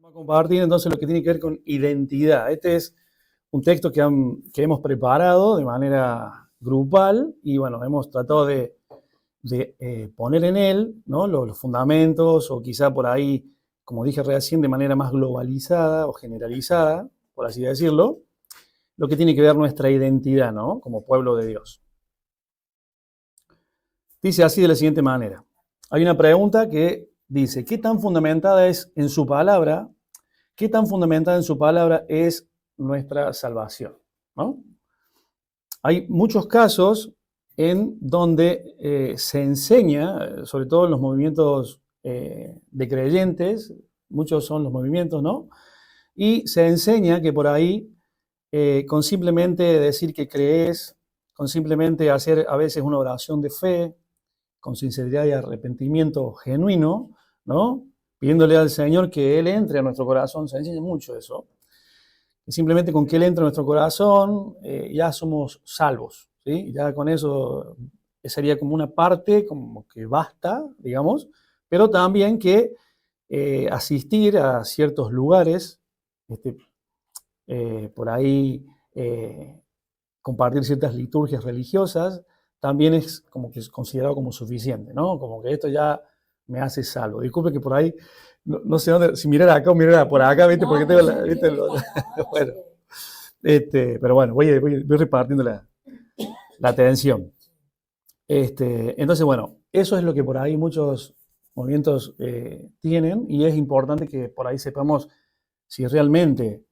Vamos a compartir entonces lo que tiene que ver con identidad. Este es un texto que hemos preparado de manera grupal y bueno, hemos tratado de poner en él, ¿no?, los fundamentos o quizá por ahí, como dije recién, de manera más globalizada o generalizada, por así decirlo, lo que tiene que ver nuestra identidad, ¿no?, como pueblo de Dios. Dice así de la siguiente manera. Hay una pregunta que dice, ¿qué tan fundamentada es en su palabra? ¿Qué tan fundamentada en su palabra es nuestra salvación? ¿No? Hay muchos casos en donde se enseña, sobre todo en los movimientos de creyentes, muchos son los movimientos, ¿no? Y se enseña que por ahí, con simplemente decir que crees, con simplemente hacer a veces una oración de fe, con sinceridad y arrepentimiento genuino, ¿no?, pidiéndole al Señor que Él entre a nuestro corazón, se enseña mucho eso. Y simplemente con que Él entre a nuestro corazón, ya somos salvos, ¿sí? Ya con eso sería como una parte, como que basta, digamos, pero también que asistir a ciertos lugares, por ahí compartir ciertas liturgias religiosas, también es como que es considerado como suficiente, ¿no? Como que esto ya me hace salvo. Disculpe que por ahí, no sé dónde, si mirar acá o mirar por acá, ¿viste? Porque tengo la, ¿viste? Bueno, pero bueno, voy repartiendo la atención. Entonces, bueno, eso es lo que por ahí muchos movimientos tienen y es importante que por ahí sepamos si realmente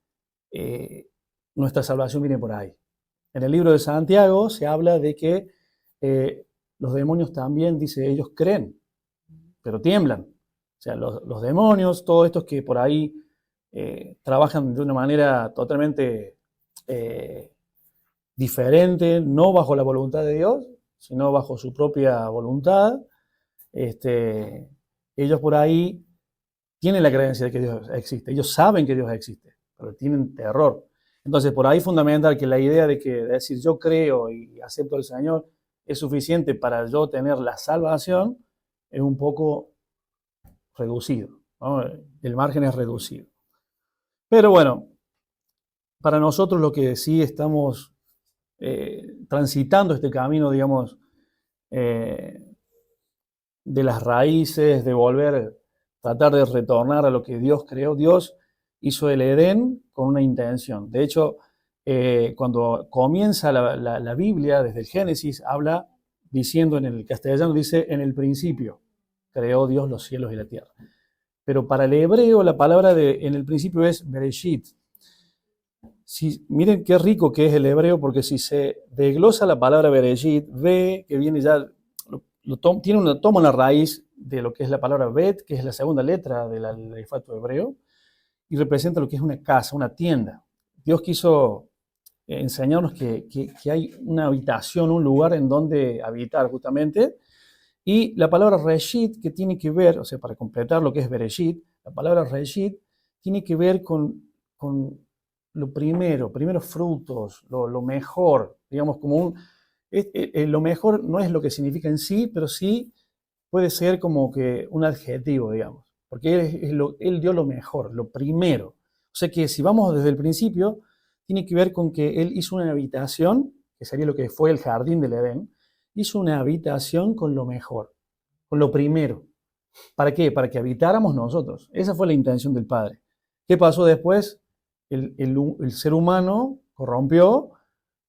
nuestra salvación viene por ahí. En el libro de Santiago se habla de que los demonios también, dice, ellos creen, pero tiemblan. O sea, los demonios, todos estos que por ahí trabajan de una manera totalmente diferente, no bajo la voluntad de Dios, sino bajo su propia voluntad, ellos por ahí tienen la creencia de que Dios existe, ellos saben que Dios existe, pero tienen terror. Entonces, por ahí es fundamental que la idea de que decir yo creo y acepto al Señor es suficiente para yo tener la salvación es un poco reducido, ¿no? El margen es reducido. Pero bueno, para nosotros lo que sí estamos transitando este camino, digamos, de las raíces, de volver, tratar de retornar a lo que Dios creó. Dios hizo el Edén con una intención. De hecho, cuando comienza la Biblia, desde el Génesis, habla diciendo en el castellano, dice, en el principio creó Dios los cielos y la tierra. Pero para el hebreo la palabra en el principio es Bereshit. Miren qué rico que es el hebreo, porque si se desglosa la palabra Bereshit, ve que viene ya, toma una raíz de lo que es la palabra Bet, que es la segunda letra del alfabeto hebreo, y representa lo que es una casa, una tienda. Dios quiso enseñarnos que hay una habitación, un lugar en donde habitar justamente, y la palabra Reshit, que tiene que ver, o sea, para completar lo que es Bereshit, la palabra Reshit tiene que ver con lo primero, primeros frutos, lo mejor, digamos, como lo mejor no es lo que significa en sí, pero sí puede ser como que un adjetivo, digamos, porque él dio lo mejor, lo primero. O sea que si vamos desde el principio, tiene que ver con que él hizo una habitación, que sería lo que fue el jardín del Edén, hizo una habitación con lo mejor, con lo primero. ¿Para qué? Para que habitáramos nosotros. Esa fue la intención del Padre. ¿Qué pasó después? El ser humano corrompió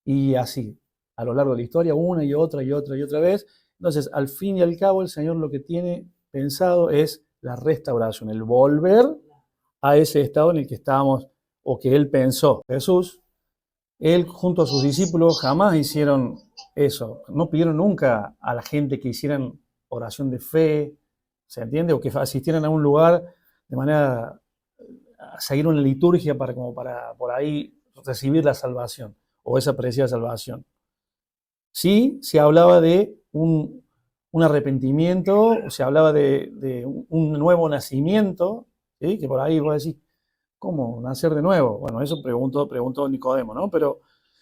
y así, a lo largo de la historia, una y otra y otra y otra vez. Entonces, al fin y al cabo, el Señor lo que tiene pensado es la restauración, el volver a ese estado en el que estábamos o que Él pensó. Jesús, Él junto a sus discípulos jamás hicieron eso. No pidieron nunca a la gente que hicieran oración de fe, ¿se entiende? O que asistieran a un lugar de manera a seguir una liturgia como para por ahí recibir la salvación o esa preciada salvación. Sí, se hablaba de un arrepentimiento, se hablaba de un nuevo nacimiento, ¿sí? Que por ahí voy a decir, ¿cómo nacer de nuevo? Bueno, eso preguntó Nicodemo, ¿no? Pero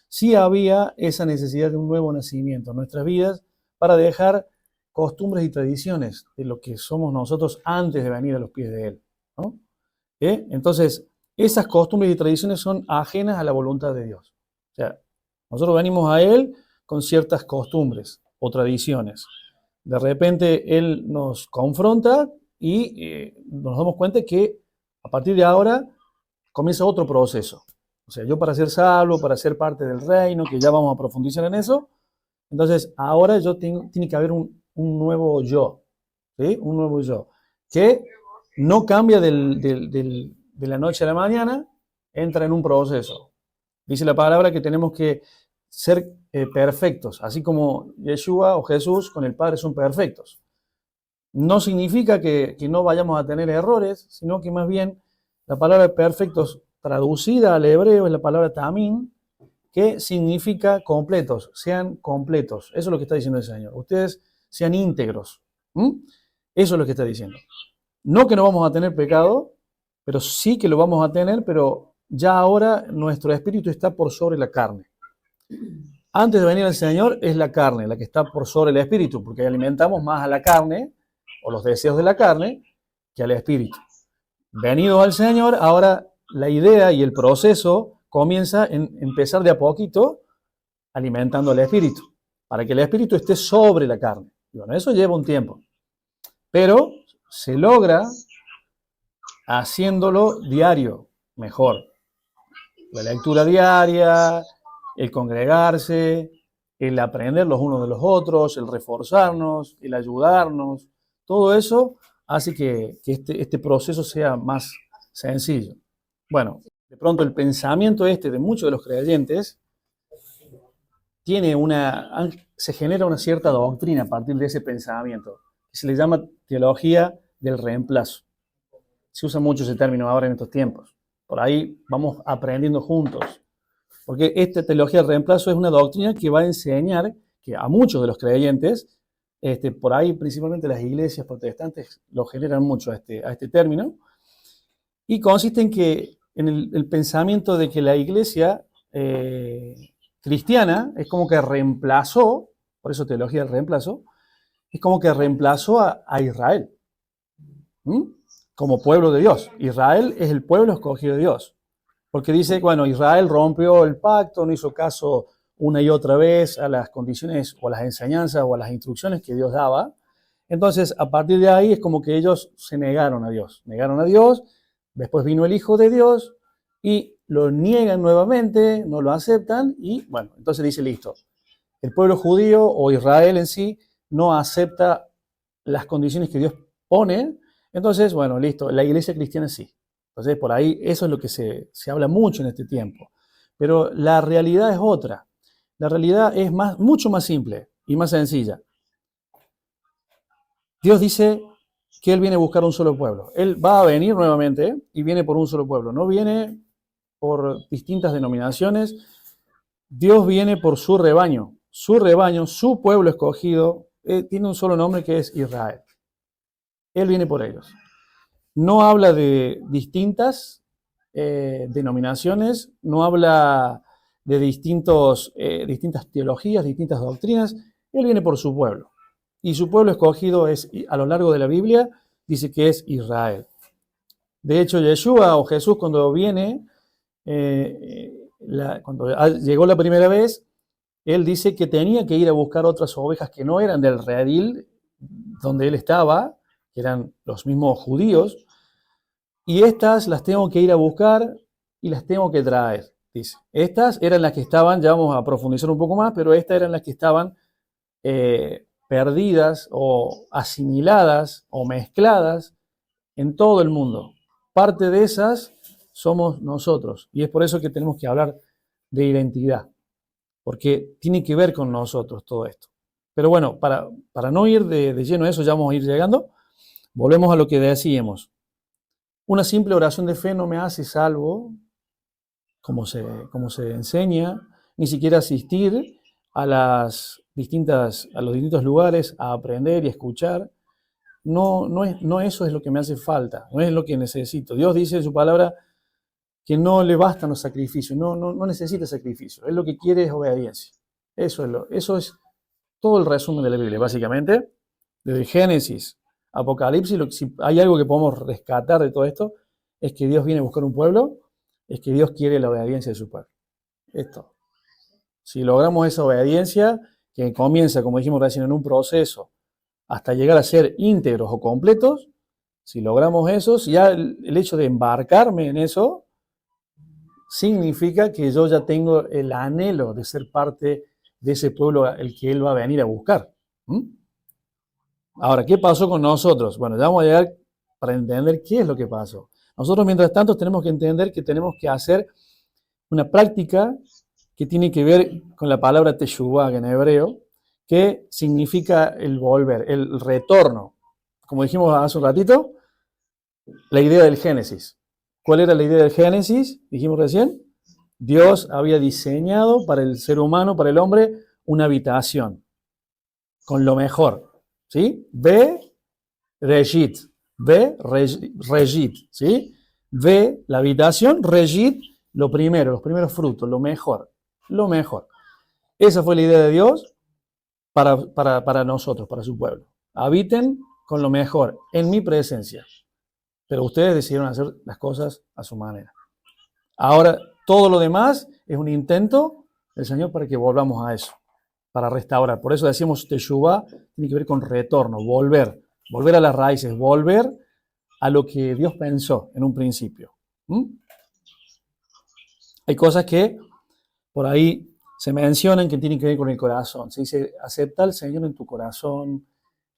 sí había esa necesidad de un nuevo nacimiento en nuestras vidas para dejar costumbres y tradiciones de lo que somos nosotros antes de venir a los pies de Él, ¿no? Entonces, esas costumbres y tradiciones son ajenas a la voluntad de Dios. O sea, nosotros venimos a Él con ciertas costumbres o tradiciones. De repente Él nos confronta y nos damos cuenta que a partir de ahora comienza otro proceso. O sea, yo para ser salvo, para ser parte del reino, que ya vamos a profundizar en eso, entonces ahora tiene que haber un nuevo yo, ¿sí? Un nuevo yo, que no cambia de la noche a la mañana, entra en un proceso. Dice la palabra que tenemos que ser perfectos, así como Yeshua o Jesús con el Padre son perfectos. No significa que no vayamos a tener errores, sino que más bien la palabra perfectos traducida al hebreo es la palabra tamim, que significa completos, sean completos. Eso es lo que está diciendo el Señor. Ustedes sean íntegros. Eso es lo que está diciendo. No que no vamos a tener pecado, pero sí que lo vamos a tener, pero ya ahora nuestro espíritu está por sobre la carne. Antes de venir el Señor es la carne la que está por sobre el espíritu, porque alimentamos más a la carne o los deseos de la carne que al espíritu. Venidos al Señor, ahora la idea y el proceso comienza en empezar de a poquito alimentando al espíritu, para que el espíritu esté sobre la carne. Y bueno, eso lleva un tiempo, pero se logra haciéndolo diario, mejor. La lectura diaria, el congregarse, el aprender los unos de los otros, el reforzarnos, el ayudarnos, todo eso hace que este proceso sea más sencillo. Bueno, de pronto el pensamiento de muchos de los creyentes se genera una cierta doctrina a partir de ese pensamiento, que se le llama teología del reemplazo. Se usa mucho ese término ahora en estos tiempos. Por ahí vamos aprendiendo juntos. Porque esta teología del reemplazo es una doctrina que va a enseñar que a muchos de los creyentes, por ahí principalmente las iglesias protestantes lo generan mucho a este término, y consiste en el pensamiento de que la iglesia cristiana es como que reemplazó, por eso teología del reemplazo, es como que reemplazó a Israel como pueblo de Dios. Israel es el pueblo escogido de Dios. Porque dice, bueno, Israel rompió el pacto, no hizo caso una y otra vez a las condiciones o a las enseñanzas o a las instrucciones que Dios daba. Entonces, a partir de ahí es como que ellos se negaron a Dios. Negaron a Dios, después vino el Hijo de Dios y lo niegan nuevamente, no lo aceptan y, bueno, entonces dice, listo, el pueblo judío o Israel en sí no acepta las condiciones que Dios pone, entonces, bueno, listo, la iglesia cristiana sí. Entonces, por ahí eso es lo que se habla mucho en este tiempo. Pero la realidad es otra. La realidad es mucho más simple y más sencilla. Dios dice que Él viene a buscar un solo pueblo. Él va a venir nuevamente y viene por un solo pueblo. No viene por distintas denominaciones. Dios viene por su rebaño. Su rebaño, su pueblo escogido, tiene un solo nombre que es Israel. Él viene por ellos. No habla de distintas denominaciones, no habla de distintas teologías, distintas doctrinas. Él viene por su pueblo. Y su pueblo escogido es, a lo largo de la Biblia, dice que es Israel. De hecho, Yeshua o Jesús cuando viene, cuando llegó la primera vez, él dice que tenía que ir a buscar otras ovejas que no eran del redil donde él estaba, que eran los mismos judíos, y estas las tengo que ir a buscar y las tengo que traer, dice. Estas eran las que estaban, ya vamos a profundizar un poco más, pero estas eran las que estaban perdidas o asimiladas o mezcladas en todo el mundo. Parte de esas somos nosotros, y es por eso que tenemos que hablar de identidad, porque tiene que ver con nosotros todo esto. Pero bueno, para no ir de lleno a eso, ya vamos a ir llegando, volvemos a lo que decíamos. Una simple oración de fe no me hace salvo, como se enseña, ni siquiera asistir a los distintos lugares a aprender y escuchar. No eso es lo que me hace falta, no es lo que necesito. Dios dice en su palabra que no le bastan los sacrificios, no necesita sacrificio. Él lo que quiere es obediencia. Eso es todo el resumen de la Biblia, básicamente. Desde Génesis, Apocalipsis, si hay algo que podemos rescatar de todo esto, es que Dios viene a buscar un pueblo, es que Dios quiere la obediencia de su pueblo. Esto. Si logramos esa obediencia, que comienza, como dijimos recién, en un proceso, hasta llegar a ser íntegros o completos, si logramos eso, ya el hecho de embarcarme en eso, significa que yo ya tengo el anhelo de ser parte de ese pueblo el que Él va a venir a buscar. Ahora, ¿qué pasó con nosotros? Bueno, ya vamos a llegar para entender qué es lo que pasó. Nosotros, mientras tanto, tenemos que entender que tenemos que hacer una práctica que tiene que ver con la palabra teshuvah en hebreo, que significa el volver, el retorno. Como dijimos hace un ratito, la idea del Génesis. ¿Cuál era la idea del Génesis? Dijimos recién. Dios había diseñado para el ser humano, para el hombre, una habitación con lo mejor. ¿Sí? Ve, Regit. Ve, Regit. ¿Sí? Ve, la habitación, Regit, lo primero, los primeros frutos, lo mejor. Lo mejor. Esa fue la idea de Dios para nosotros, para su pueblo. Habiten con lo mejor, en mi presencia. Pero ustedes decidieron hacer las cosas a su manera. Ahora, todo lo demás es un intento del Señor para que volvamos a eso, para restaurar. Por eso decimos teshuvah, tiene que ver con retorno, volver a las raíces, volver a lo que Dios pensó en un principio. Hay cosas que por ahí se mencionan que tienen que ver con el corazón. Se dice, acepta al Señor en tu corazón,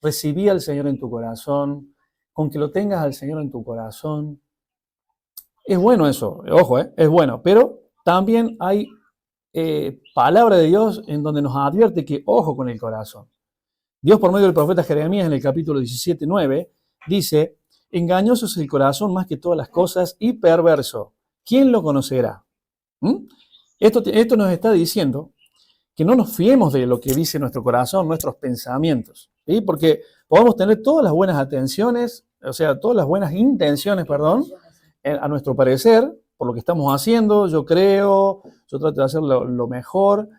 recibí al Señor en tu corazón, con que lo tengas al Señor en tu corazón. Es bueno eso, ojo, es bueno, pero también hay palabra de Dios en donde nos advierte que ojo con el corazón. Dios por medio del profeta Jeremías en el capítulo 17:9 dice, engañoso es el corazón más que todas las cosas y perverso. ¿Quién lo conocerá? Esto nos está diciendo que no nos fiemos de lo que dice nuestro corazón, nuestros pensamientos, ¿sí? Porque podemos tener todas las buenas atenciones, o sea, todas las buenas intenciones, perdón, a nuestro parecer, por lo que estamos haciendo, yo creo, yo trato de hacer lo mejor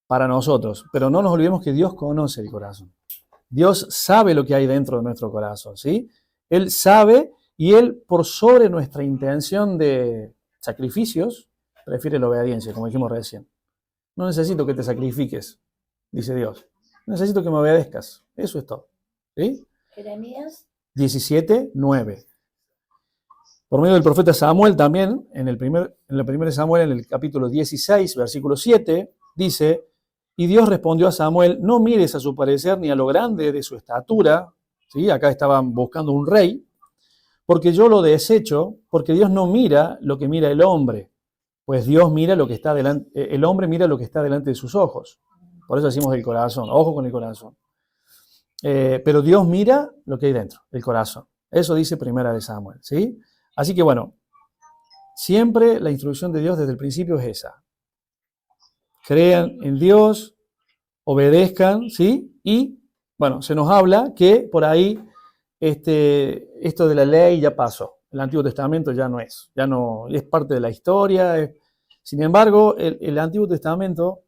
para nosotros, pero no nos olvidemos que Dios conoce el corazón. Dios sabe lo que hay dentro de nuestro corazón, ¿sí? Él sabe y Él, por sobre nuestra intención de sacrificios, prefiere la obediencia, como dijimos recién. No necesito que te sacrifiques, dice Dios. Necesito que me obedezcas. Eso es todo. ¿Sí? Jeremías 17:9. Por medio del profeta Samuel también, en la primera Samuel, en el capítulo 16, versículo 7, dice, y Dios respondió a Samuel, no mires a su parecer ni a lo grande de su estatura, ¿sí? Acá estaban buscando un rey, porque yo lo desecho, porque Dios no mira lo que mira el hombre, pues Dios mira lo que está delante, el hombre mira lo que está delante de sus ojos. Por eso decimos el corazón, ojo con el corazón. Pero Dios mira lo que hay dentro, el corazón. Eso dice primera de Samuel, ¿sí? Así que bueno, siempre la instrucción de Dios desde el principio es esa. Crean en Dios, obedezcan, ¿sí? Y bueno, se nos habla que por ahí esto de la ley ya pasó. El Antiguo Testamento ya no es parte de la historia. Sin embargo, el Antiguo Testamento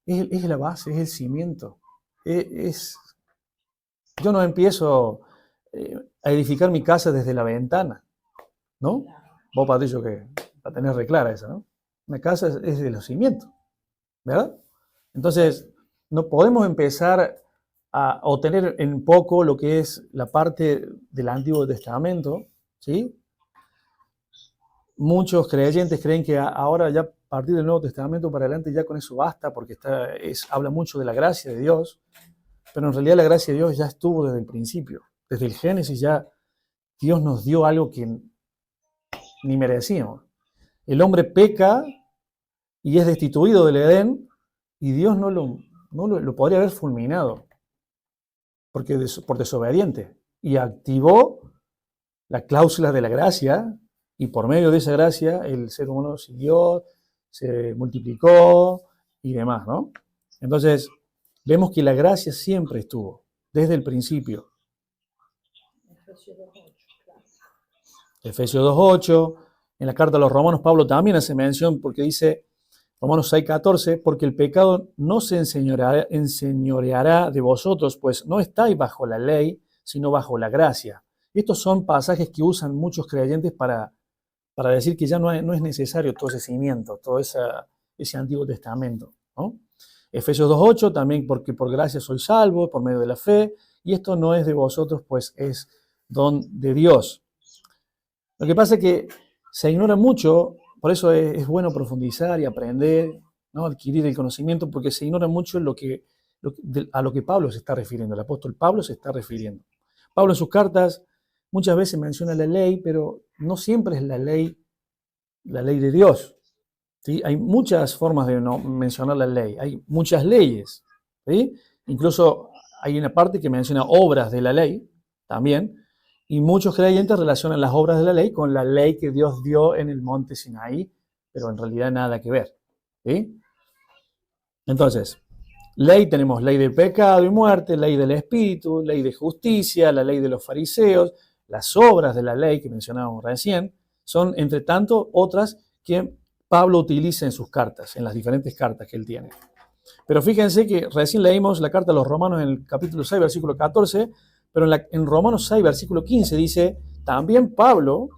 es la base, es el cimiento. Yo no empiezo a edificar mi casa desde la ventana, ¿no? Vos, Patricio, que la tenés re clara esa, ¿no? Una casa es de los cimientos, ¿verdad? Entonces, no podemos empezar o tener en poco lo que es la parte del Antiguo Testamento, ¿sí? Muchos creyentes creen que ahora ya a partir del Nuevo Testamento para adelante ya con eso basta, porque habla mucho de la gracia de Dios, pero en realidad la gracia de Dios ya estuvo desde el principio. Desde el Génesis ya Dios nos dio algo que ni merecíamos. El hombre peca y es destituido del Edén y Dios no lo podría haber fulminado por desobediente. Y activó la cláusula de la gracia y por medio de esa gracia el ser humano siguió, se multiplicó y demás, ¿no? Entonces, vemos que la gracia siempre estuvo, desde el principio. Efesios 2:8, en la carta a los Romanos, Pablo también hace mención porque dice, Romanos 6:14, porque el pecado no se enseñoreará de vosotros, pues no estáis bajo la ley, sino bajo la gracia. Y estos son pasajes que usan muchos creyentes para decir que ya no es necesario todo ese cimiento, todo ese Antiguo Testamento, ¿no? Efesios 2:8 también, porque por gracia soy salvo, por medio de la fe, y esto no es de vosotros, pues es don de Dios. Lo que pasa es que se ignora mucho, por eso es bueno profundizar y aprender, ¿no? Adquirir el conocimiento, porque se ignora mucho a lo que Pablo se está refiriendo, el apóstol Pablo se está refiriendo. Pablo en sus cartas muchas veces menciona la ley, pero no siempre es la ley de Dios, ¿sí? Hay muchas formas de no mencionar la ley, hay muchas leyes, ¿sí? Incluso hay una parte que menciona obras de la ley también, y muchos creyentes relacionan las obras de la ley con la ley que Dios dio en el monte Sinaí, pero en realidad nada que ver, ¿sí? Entonces, ley tenemos ley de pecado y muerte, ley del Espíritu, ley de justicia, la ley de los fariseos, las obras de la ley que mencionábamos recién, son entre tanto otras que Pablo utiliza en sus cartas, en las diferentes cartas que él tiene. Pero fíjense que recién leímos la carta a los Romanos en el capítulo 6, versículo 14, pero en Romanos 6, versículo 15 dice, también Pablo,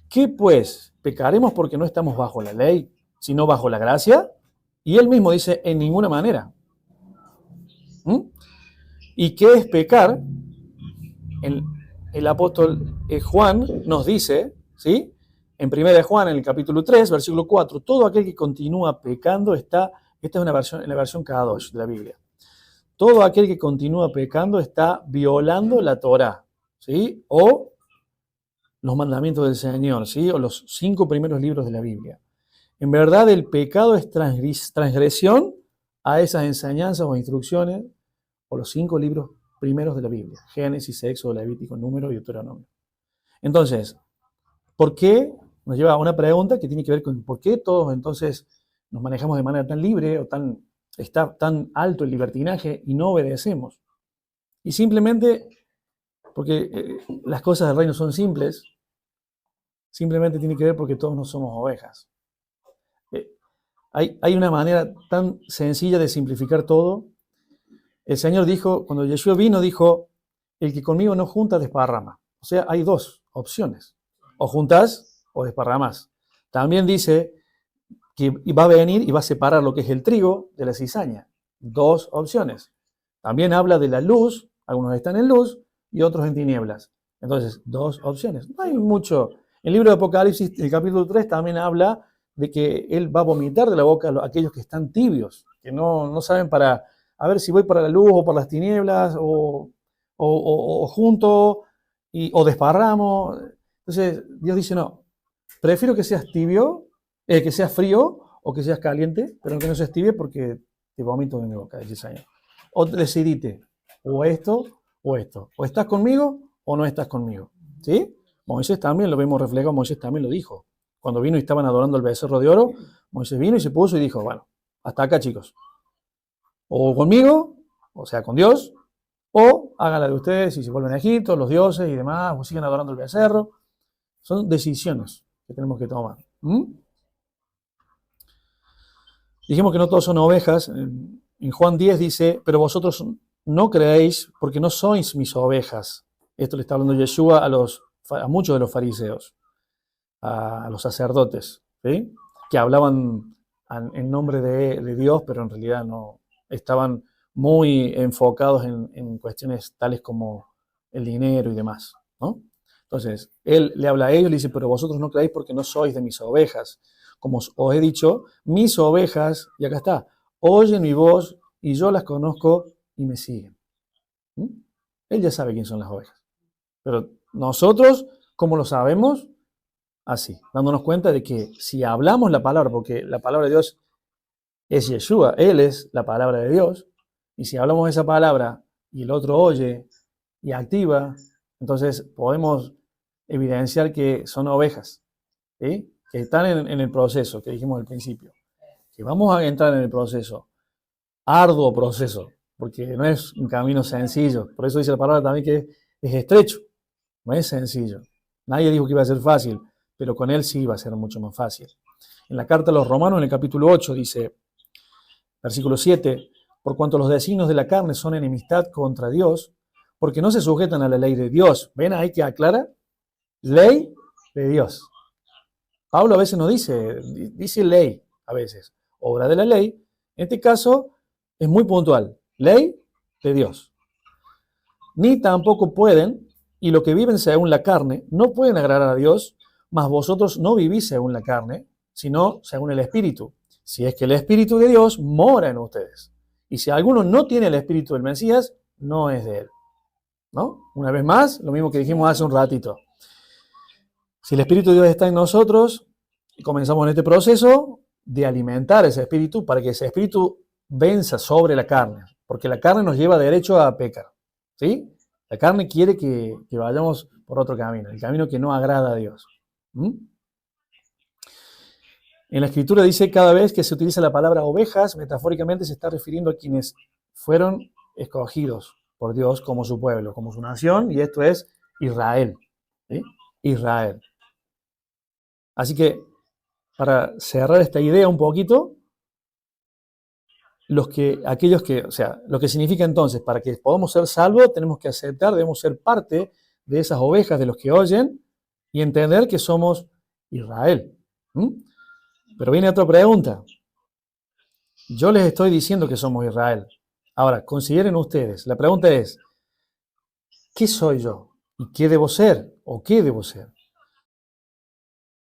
¿qué pues? ¿Pecaremos porque no estamos bajo la ley, sino bajo la gracia? Y él mismo dice, en ninguna manera. ¿Y qué es pecar? El apóstol Juan nos dice, ¿sí? En 1 Juan, en el capítulo 3, versículo 4, todo aquel que continúa pecando esta es una versión, en la versión K2 de la Biblia. Todo aquel que continúa pecando está violando la Torá, ¿sí? O los mandamientos del Señor, ¿sí? O los 5 primeros libros de la Biblia. En verdad, el pecado es transgresión a esas enseñanzas o instrucciones o los 5 libros primeros de la Biblia: Génesis, Éxodo, Levítico, Número y Deuteronomio. Entonces, ¿por qué? Nos lleva a una pregunta que tiene que ver con por qué todos entonces nos manejamos de manera tan libre o está tan alto el libertinaje y no obedecemos. Y simplemente porque las cosas del reino son simples, simplemente tiene que ver porque todos no somos ovejas. Hay una manera tan sencilla de simplificar todo. El Señor dijo, cuando Yeshua vino, dijo, el que conmigo no junta, desparrama. O sea, hay 2 opciones. O juntás o desparramás. También dice que va a venir y va a separar lo que es el trigo de la cizaña. 2 opciones. También habla de la luz, algunos están en luz y otros en tinieblas. Entonces, 2 opciones. No hay mucho. El libro de Apocalipsis, el capítulo 3, también habla de que Él va a vomitar de la boca a aquellos que están tibios, que no saben a ver si voy para la luz o por las tinieblas o junto o desparramo. Entonces, Dios dice, no, prefiero que seas tibio, que seas frío o que seas caliente, pero que no seas tibio porque te vomito de mi boca, dice el Señor. O decidite, o esto o esto. O estás conmigo o no estás conmigo. ¿Sí? Moisés también lo vemos reflejado, Moisés también lo dijo. Cuando vino y estaban adorando el becerro de oro, Moisés vino y se puso y dijo, bueno, hasta acá, chicos. O conmigo, o sea, con Dios, o háganla de ustedes y se vuelven a Egipto, los dioses y demás, o sigan adorando el becerro. Son decisiones que tenemos que tomar. Dijimos que no todos son ovejas. En Juan 10 dice, pero vosotros no creéis porque no sois mis ovejas. Esto le está hablando Yeshua a muchos de los fariseos, a los sacerdotes, ¿sí? Que hablaban en nombre de Dios, pero en realidad no estaban muy enfocados en cuestiones tales como el dinero y demás, ¿no? Entonces, él le habla a ellos y le dice, pero vosotros no creéis porque no sois de mis ovejas. Como os he dicho, mis ovejas, y acá está, oyen mi voz y yo las conozco y me siguen. Él ya sabe quién son las ovejas. Pero nosotros, ¿cómo lo sabemos? Así, dándonos cuenta de que si hablamos la palabra, porque la palabra de Dios es Yeshua, Él es la palabra de Dios, y si hablamos esa palabra y el otro oye y activa, entonces podemos evidenciar que son ovejas, ¿sí? Que están en el proceso que dijimos al principio. Que vamos a entrar en el proceso, arduo proceso, porque no es un camino sencillo. Por eso dice la palabra también que es estrecho, no es sencillo. Nadie dijo que iba a ser fácil, pero con Él sí iba a ser mucho más fácil. En la carta a los Romanos, en el capítulo 8, dice, versículo 7, por cuanto los designios de la carne son enemistad contra Dios, porque no se sujetan a la ley de Dios. ¿Ven ahí que aclara? Ley de Dios. Pablo a veces no dice ley, a veces, obra de la ley. En este caso es muy puntual. Ley de Dios. Ni tampoco pueden, y lo que viven según la carne, no pueden agradar a Dios, mas vosotros no vivís según la carne, sino según el Espíritu. Si es que el Espíritu de Dios mora en ustedes. Y si alguno no tiene el Espíritu del Mesías, no es de él. ¿No? Una vez más, lo mismo que dijimos hace un ratito. Si el Espíritu de Dios está en nosotros, comenzamos en este proceso de alimentar ese Espíritu para que ese Espíritu venza sobre la carne, porque la carne nos lleva derecho a pecar. ¿Sí? La carne quiere que vayamos por otro camino, el camino que no agrada a Dios. ¿Mm? En la Escritura dice cada vez que se utiliza la palabra ovejas, metafóricamente se está refiriendo a quienes fueron escogidos por Dios como su pueblo, como su nación, y esto es Israel. ¿Sí? Israel. Así que, para cerrar esta idea un poquito, lo que significa entonces, para que podamos ser salvos, tenemos que aceptar, debemos ser parte de esas ovejas de los que oyen y entender que somos Israel. ¿Mm? Pero viene otra pregunta. Yo les estoy diciendo que somos Israel. Ahora, consideren ustedes, la pregunta es, ¿qué soy yo? ¿Y qué debo ser? ¿O qué debo ser?